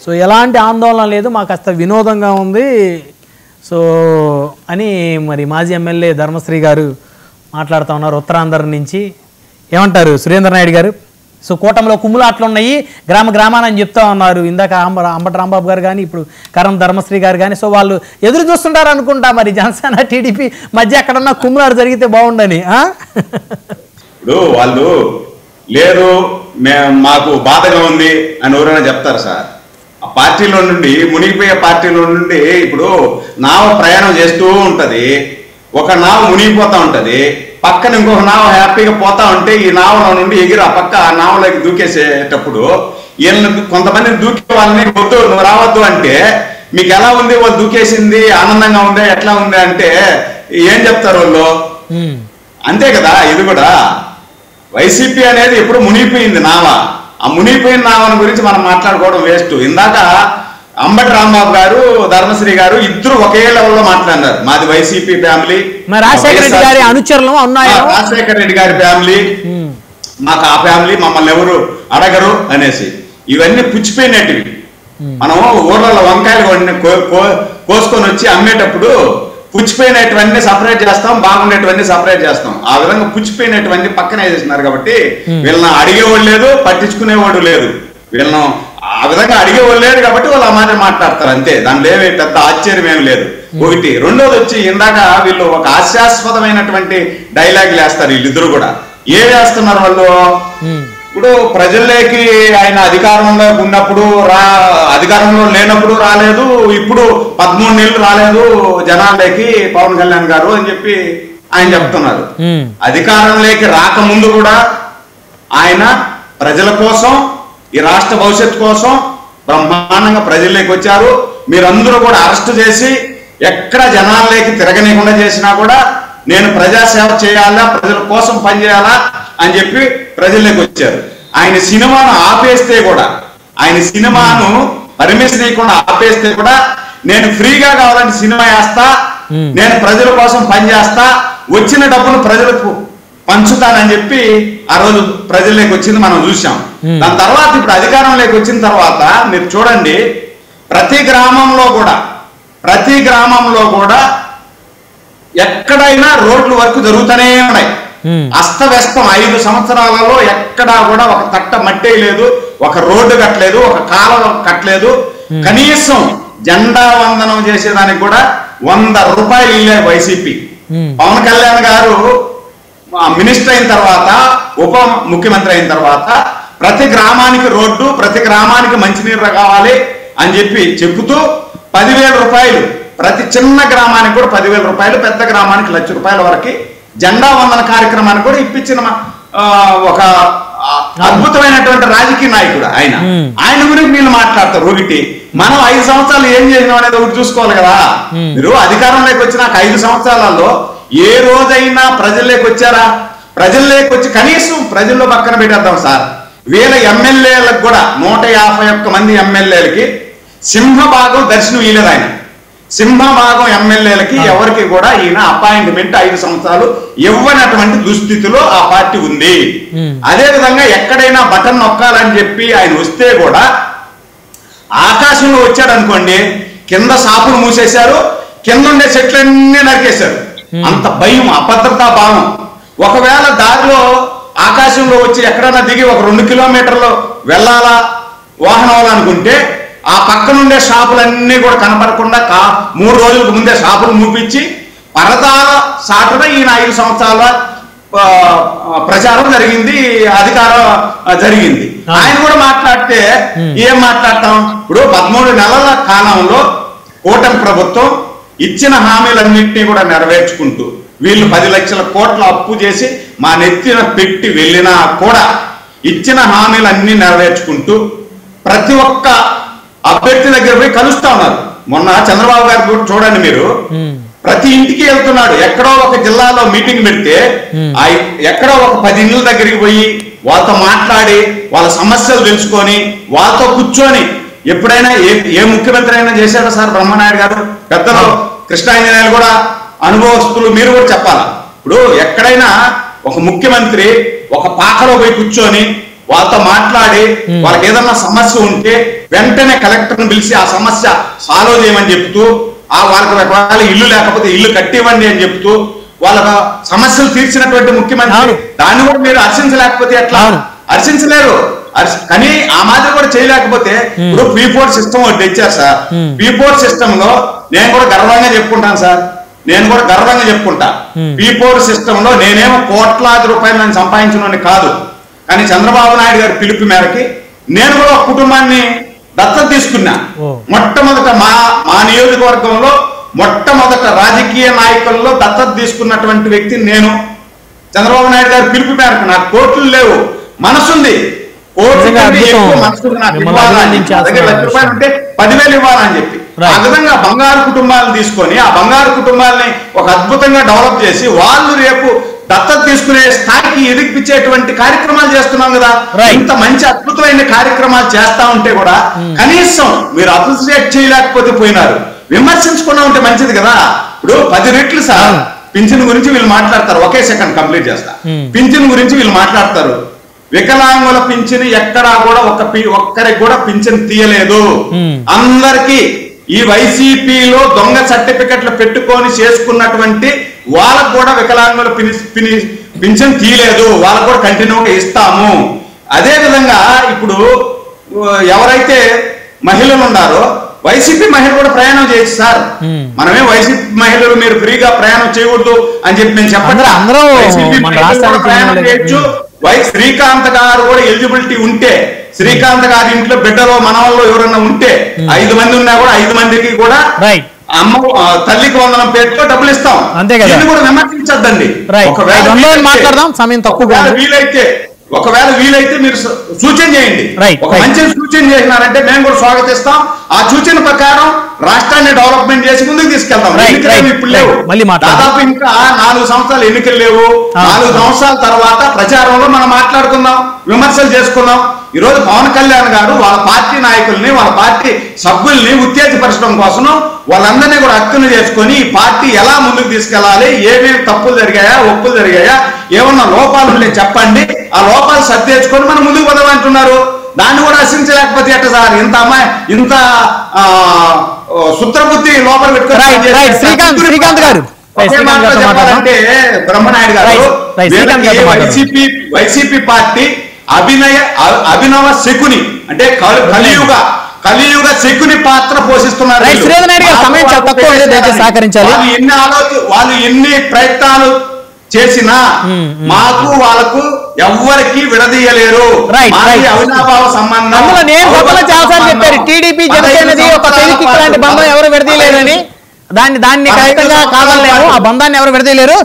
So ఎలాంటి ఆందోళన లేదు, మాకు కాస్త వినోదంగా ఉంది సో అని మరి మాజీ ఎమ్మెల్యే ధర్మశ్రీ గారు మాట్లాడుతూ ఉన్నారు ఉత్తరాంధ్ర నుంచి. ఏమంటారు సురేంద్ర నాయుడు గారు? సో కూటమిలో కుమ్ములాట్లు ఉన్నాయి గ్రామాన్ని చెప్తా ఉన్నారు ఇందాక అంబటి రాంబాబు గారు కానీ ఇప్పుడు కరం ధర్మశ్రీ గారు కానీ. సో వాళ్ళు ఎదురు చూస్తుంటారు అనుకుంటా మరి జనసేన టీడీపీ మధ్య ఎక్కడన్నా కుమ్ములాట జరిగితే బాగుండని. ఇప్పుడు వాళ్ళు లేదు మాకు బాధగా ఉంది అని ఎవరైనా చెప్తారు సార్. ఆ పార్టీలో నుండి మునిగిపోయే పార్టీలో నుండి ఇప్పుడు నావ ప్రయాణం చేస్తూ ఉంటది, ఒక నావ మునిగిపోతా ఉంటది, పక్కన ఇంకొక నావ హ్యాపీగా పోతా ఉంటే ఈ నావలో నుండి ఎగిరి ఆ పక్క ఆ నావలోకి దూకేసేటప్పుడు వీళ్ళని కొంతమంది దూకే వాళ్ళని వద్దు నువ్వు రావద్దు అంటే మీకు ఎలా ఉంది, వాళ్ళు దూకేసింది ఆనందంగా ఉంది ఎట్లా ఉంది అంటే ఏం చెప్తారు వాళ్ళు? అంతే కదా. ఇది కూడా వైసీపీ అనేది ఎప్పుడు మునిగిపోయింది నావ. ఆ మునిగిపోయిన నావని గురించి మనం మాట్లాడుకోవడం వేస్ట్. ఇందాక అంబటి రాంబాబు గారు ధర్మశ్రీ గారు ఇద్దరు ఒకే లెవెల్లో మాట్లాడినారు. మాది వైసీపీ ఫ్యామిలీ, రాజశేఖర రెడ్డి గారి ఫ్యామిలీ, మాకు ఆ ఫ్యామిలీ మమ్మల్ని ఎవరు అడగరు అనేసి. ఇవన్నీ పుచ్చిపోయినట్టువి. మనం ఊర్లలో వంకాయలు కోసుకొని వచ్చి అమ్మేటప్పుడు పుచ్చిపోయినటువంటి సపరేట్ చేస్తాం, బాగుండేటువంటి సపరేట్ చేస్తాం. ఆ విధంగా పుచ్చిపోయినటువంటి పక్కన వేసేస్తున్నారు. కాబట్టి వీళ్ళని అడిగేవాడు లేదు, పట్టించుకునేవాడు లేదు. వీళ్ళను ఆ విధంగా అడిగేవాళ్ళు లేరు కాబట్టి వాళ్ళు ఆ మాట మాట్లాడతారు అంతే. దానిలో ఏమి పెద్ద ఆశ్చర్యం ఏమి లేదు. ఒకటి. రెండోది వచ్చి ఇందాక వీళ్ళు ఒక హాస్యాస్పదమైనటువంటి డైలాగులు వేస్తారు వీళ్ళిద్దరు కూడా. ఏం వేస్తున్నారు వాళ్ళు? ఇప్పుడు ప్రజల్లోకి ఆయన అధికారంలో ఉన్నప్పుడు అధికారంలో లేనప్పుడు రాలేదు, ఇప్పుడు 13 నెలలు రాలేదు జనాల్లోకి పవన్ కళ్యాణ్ గారు అని చెప్పి ఆయన చెప్తున్నారు. అధికారంలోకి రాకముందు కూడా ఆయన ప్రజల కోసం, ఈ రాష్ట్ర భవిష్యత్తు కోసం బ్రహ్మాండంగా ప్రజల్లోకి వచ్చారు. మీరందరూ కూడా అరెస్ట్ చేసి ఎక్కడ జనాల్లోకి తిరగనీయకుండా చేసినా కూడా నేను ప్రజాసేవ చేయాలా, ప్రజల కోసం పనిచేయాలా అని చెప్పి ప్రజల్లోకి వచ్చారు. ఆయన సినిమాను ఆపేస్తే కూడా, ఆయన సినిమాను పర్మిషన్ ఇవ్వకుండా ఆపేస్తే కూడా నేను ఫ్రీగా కావాలంటే సినిమా వేస్తా, నేను ప్రజల కోసం పనిచేస్తా, వచ్చిన డబ్బును ప్రజలకు పంచుతానని చెప్పి ఆ రోజు ప్రజల్లోకి వచ్చింది మనం చూసాం. దాని తర్వాత ఇప్పుడు అధికారంలోకి వచ్చిన తర్వాత మీరు చూడండి, ప్రతి గ్రామంలో కూడా ఎక్కడైనా రోడ్లు వర్క్ జరుగుతూనే ఉన్నాయి. అస్తవ్యస్తం. 5 సంవత్సరాలలో ఎక్కడా కూడా ఒక తట్ట మట్టే లేదు, ఒక రోడ్డు కట్టలేదు, ఒక కాలువ కట్టలేదు. కనీసం జెండా వందనం చేసేదానికి కూడా 100 రూపాయలు ఇల్లాయి వైసీపీ. పవన్ కళ్యాణ్ గారు మినిస్టర్ అయిన తర్వాత, ఉప ముఖ్యమంత్రి అయిన తర్వాత ప్రతి గ్రామానికి రోడ్డు, ప్రతి గ్రామానికి మంచినీరు కావాలి అని చెప్పి చెబుతూ 10,000 రూపాయలు ప్రతి చిన్న గ్రామానికి కూడా 10,000 రూపాయలు, పెద్ద గ్రామానికి 1,00,000 రూపాయల వరకు జెండా వందన కార్యక్రమాన్ని కూడా ఇప్పించిన ఒక అద్భుతమైనటువంటి రాజకీయ నాయకుడు ఆయన గురించి వీళ్ళు మాట్లాడతారు. ఒకటి, మనం 5 సంవత్సరాలు ఏం చేసినాం అనేది ఒకటి చూసుకోవాలి కదా. మీరు అధికారంలోకి వచ్చిన 5 సంవత్సరాలలో ఏ రోజైనా ప్రజల్లోకి వచ్చారా? ప్రజల్లోకి వచ్చి కనీసం ప్రజల్లో పక్కన పెట్టేద్దాం సార్, వీళ్ళ ఎమ్మెల్యేలకు కూడా 151 మంది ఎమ్మెల్యేలకి సింహభాగం దర్శనం ఇవ్వలేదు. ఆయన సింహభాగం ఎమ్మెల్యేలకి ఎవరికి కూడా ఈయన అపాయింట్మెంట్ 5 సంవత్సరాలు ఇవ్వనటువంటి దుస్థితిలో ఆ పార్టీ ఉంది. అదే విధంగా ఎక్కడైనా బటన్ నొక్కాలని చెప్పి ఆయన వస్తే కూడా ఆకాశంలో వచ్చాడు అనుకోండి, కింద షాపులు మూసేశారు, కింద ఉండే చెట్లన్నీ నరికేశారు. అంత భయం, అభద్రతా భావం. ఒకవేళ దారిలో ఆకాశంలో వచ్చి ఎక్కడైనా దిగి ఒక 2 కిలోమీటర్లు వెళ్ళాలా వాహనం అనుకుంటే ఆ పక్కనుండే షాపులన్నీ కూడా కనపడకుండా 3 రోజులకు ముందే షాపులు మూపించి పరదాల సాటున ఈయన 5 సంవత్సరాల ప్రచారం జరిగింది, అధికారం జరిగింది. ఆయన కూడా మాట్లాడితే ఏం మాట్లాడతాం? ఇప్పుడు 13 నెలల కాలంలో కూటమి ప్రభుత్వం ఇచ్చిన హామీలన్నింటినీ కూడా నెరవేర్చుకుంటూ వీళ్ళు 10 లక్షల కోట్ల అప్పు చేసి మా నెత్తిన పెట్టి వెళ్ళినా కూడా ఇచ్చిన హామీలన్నీ నెరవేర్చుకుంటూ ప్రతి ఒక్క అభ్యర్థి దగ్గర పోయి కలుస్తా ఉన్నారు. మొన్న చంద్రబాబు గారు కూడా చూడండి, మీరు ప్రతి ఇంటికి వెళ్తున్నాడు. ఎక్కడో ఒక జిల్లాలో మీటింగ్ పెడితే ఎక్కడో ఒక 10 ఇళ్ళ దగ్గరికి పోయి వాళ్ళతో మాట్లాడి వాళ్ళ సమస్యలు తెలుసుకొని వాళ్ళతో కూర్చొని, ఎప్పుడైనా ఏ ముఖ్యమంత్రి అయినా చేశారా సార్? బ్రహ్మనాయుడు గారు, పెద్దలు కృష్ణాంజనేయులు కూడా అనుభవస్తులు, మీరు కూడా చెప్పాలా. ఇప్పుడు ఎక్కడైనా ఒక ముఖ్యమంత్రి ఒక పాకలో పోయి కూర్చొని వాళ్ళతో మాట్లాడి వాళ్ళకి ఏదన్నా సమస్య ఉంటే వెంటనే కలెక్టర్ని పిలిచి ఆ సమస్య సాల్వ్ చేయమని చెప్తూ వాళ్ళకి ఒకవేళ ఇల్లు లేకపోతే ఇల్లు కట్టివ్వండి అని చెప్తూ వాళ్ళ సమస్యలు తీర్చినటువంటి ముఖ్యమంత్రి. దాన్ని కూడా మీరు హర్షించలేకపోతే ఎట్లా? హర్షించలేరు. కానీ ఆ మాదిరి కూడా చేయలేకపోతే ఇప్పుడు P4 సిస్టమ్ ఒకటి తెచ్చారు సార్. P4 సిస్టమ్ లో నేను కూడా గర్వంగా చెప్పుకుంటాను సార్, నేను కూడా గర్వంగా చెప్పుకుంటా. P4 సిస్టమ్ లో నేనేమో కోట్లాది రూపాయలు నేను సంపాదించిన కాదు, కానీ చంద్రబాబు నాయుడు గారి పిలుపు మేరకి నేను కూడా ఒక కుటుంబాన్ని దత్తత తీసుకున్నా. మొట్టమొదట మా నియోజకవర్గంలో మొట్టమొదట రాజకీయ నాయకుల్లో దత్తత తీసుకున్నటువంటి వ్యక్తి నేను. చంద్రబాబు నాయుడు గారి పిలుపు మేరకు నాకు కోట్లు లేవు, మనసుంది. కోట్లు మనసు నాకు ఇవ్వాలని, దగ్గర ₹1,00,000 ఉంటే 10,000 ఇవ్వాలని చెప్పి ఆ విధంగా బంగారు కుటుంబాలను తీసుకొని ఆ బంగారు కుటుంబాలని ఒక అద్భుతంగా డెవలప్ చేసి వాళ్ళు రేపు దత్తత తీసుకునే స్థాయికి ఎదిగిపించేటువంటి కార్యక్రమాలు చేస్తున్నాం కదా. ఇంత మంచి అద్భుతమైన కార్యక్రమాలు చేస్తా ఉంటే కూడా కనీసం మీరు అప్రిషియేట్ చేయలేకపోతే పోయినారు. విమర్శించకుండా ఉంటే మంచిది కదా. ఇప్పుడు 10 రెట్లు సార్ పింఛన్ గురించి వీళ్ళు మాట్లాడతారు. ఒకే సెకండ్ కంప్లీట్ చేస్తా. పింఛన్ గురించి వీళ్ళు మాట్లాడతారు. వికలాంగుల పింఛన్ ఎక్కడా కూడా ఒక్కరికి కూడా పింఛన్ తీయలేదు. అందరికీ ఈ వైసీపీలో దొంగ సర్టిఫికెట్లు పెట్టుకొని చేసుకున్నటువంటి వాళ్ళకు కూడా వికలాంగుల పింఛన్ తీయలేదు. వాళ్ళకు కూడా కంటిన్యూగా ఇస్తాము. అదే విధంగా ఇప్పుడు ఎవరైతే మహిళలు ఉన్నారో వైసీపీ మహిళలు కూడా ప్రయాణం చేయొచ్చు సార్. మనమే వైసీపీ మహిళలు మీరు ఫ్రీగా ప్రయాణం చేయకూడదు అని చెప్పి మేము చెప్పండి. ప్రయాణం చేయొచ్చు. శ్రీకాంత్ గారు కూడా ఎలిజిబిలిటీ ఉంటే, శ్రీకాంత్ గారి ఇంట్లో బిడ్డలో మనవల్లో ఎవరన్నా ఉంటే 5 మంది ఉన్నా కూడా 5 మందికి కూడా అమ్మ తల్లికి వందనం పేరుతో డబ్బులు ఇస్తాం. దీన్ని కూడా విమర్శించద్దండి. ఒకవేళ వీలైతే మీరు సూచన చేయండి. ఒక మంచి సూచన చేసినారంటే మేము కూడా స్వాగతిస్తాం. ఆ సూచన ప్రకారం రాష్ట్రాన్ని డెవలప్మెంట్ చేసి ముందుకు తీసుకెళ్తాం. ఎన్నికలు ఇప్పుడు లేవు, దాదాపు ఇంకా 4 సంవత్సరాలు ఎన్నికలు లేవు. 4 సంవత్సరాల తర్వాత ప్రచారంలో మనం మాట్లాడుకుందాం, విమర్శలు చేసుకుందాం. ఈ రోజు పవన్ కళ్యాణ్ గారు వాళ్ళ పార్టీ నాయకుల్ని వాళ్ళ పార్టీ సభ్యుల్ని ఉత్తేజపరచడం కోసం వాళ్ళందరినీ కూడా హక్కును చేసుకొని ఈ పార్టీ ఎలా ముందుకు తీసుకెళ్లాలి, ఏమేమి తప్పులు జరిగాయా, ఒప్పులు జరిగాయా, ఏమన్నా లోపాలు ఉంటే చెప్పండి, ఆ లోపాలు సర్దేసుకొని మనం ముందుకు పోదామంటున్నారు. దాన్ని కూడా హర్షించలేకపోతే ఎట్ట సార్? ఇంత అమ్మాయి ఇంత సుత్రబుద్ధి లోపల పెట్టుకోవాలంటే బ్రహ్మనాయుడు గారు వైసీపీ పార్టీ అభినవ శకుని అంటే కలియుగ శకుని పాత్ర పోషిస్తున్నారు. వాళ్ళు ఎన్ని ప్రయత్నాలు చేసినా మాకు వాళ్ళకు ఎవ్వరికి విడదీయలేరు. అవినాభావ సంబంధం చెప్పారు. టీడీపీ జనసేనది ఒక పెళ్లికి ఇలాంటి బంధం ఎవరు విడదీయలేరని, దాన్ని ఖచ్చితంగా కాదలేము. ఆ బంధాన్ని ఎవరు విడదీయలేరు.